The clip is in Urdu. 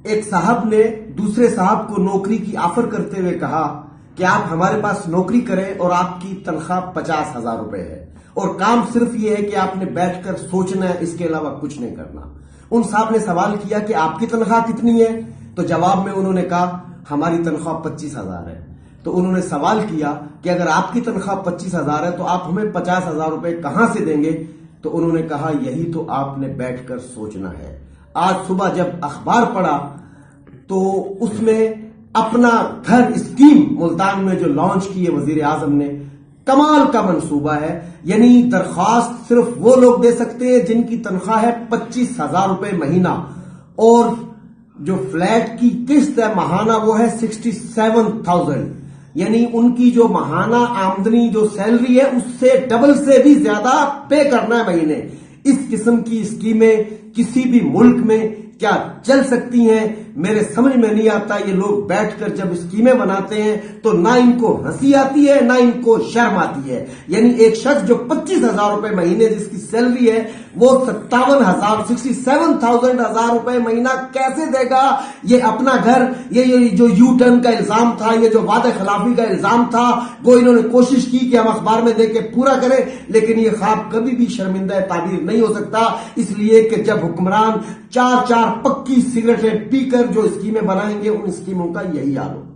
ایک صاحب نے دوسرے صاحب کو نوکری کی آفر کرتے ہوئے کہا کہ آپ ہمارے پاس نوکری کریں اور آپ کی تنخواہ 50,000 روپے ہے اور کام صرف یہ ہے کہ آپ نے بیٹھ کر سوچنا ہے، اس کے علاوہ کچھ نہیں کرنا۔ ان صاحب نے سوال کیا کہ آپ کی تنخواہ کتنی ہے؟ تو جواب میں انہوں نے کہا ہماری تنخواہ 25,000 ہے۔ تو انہوں نے سوال کیا کہ اگر آپ کی تنخواہ 25,000 ہے تو آپ ہمیں 50,000 روپے کہاں سے دیں گے؟ تو انہوں نے کہا یہی تو آپ نے بیٹھ کر سوچنا ہے۔ آج صبح جب اخبار پڑھا تو اس میں اپنا گھر اسکیم ملتان میں جو لانچ کی ہے وزیر اعظم نے، کمال کا منصوبہ ہے۔ یعنی درخواست صرف وہ لوگ دے سکتے ہیں جن کی تنخواہ ہے 25,000 روپے مہینہ، اور جو فلیٹ کی قسط ہے ماہانہ وہ ہے 67,000، یعنی ان کی جو ماہانہ آمدنی جو سیلری ہے اس سے ڈبل سے بھی زیادہ پے کرنا ہے مہینے۔ اس قسم کی اسکیمیں کسی بھی ملک میں کیا چل سکتی ہیں؟ میرے سمجھ میں نہیں آتا۔ یہ لوگ بیٹھ کر جب اسکیمیں بناتے ہیں تو نہ ان کو ہنسی آتی ہے نہ ان کو شرم آتی ہے۔ یعنی ایک شخص جو 25,000 روپے مہینے جس کی سیلری ہے وہ 67,000 روپے مہینہ کیسے دے گا؟ یہ اپنا گھر، یہ جو یو ٹرن کا الزام تھا، یہ جو وعدہ خلافی کا الزام تھا، وہ انہوں نے کوشش کی کہ ہم اخبار میں دے کے پورا کریں، لیکن یہ خواب کبھی بھی شرمندہ تعبیر نہیں ہو سکتا، اس لیے کہ جب حکمران چار پکی سگریٹیں پی کر جو اسکیمیں بنائیں گے ان اسکیموں کا یہی حال ہوگا۔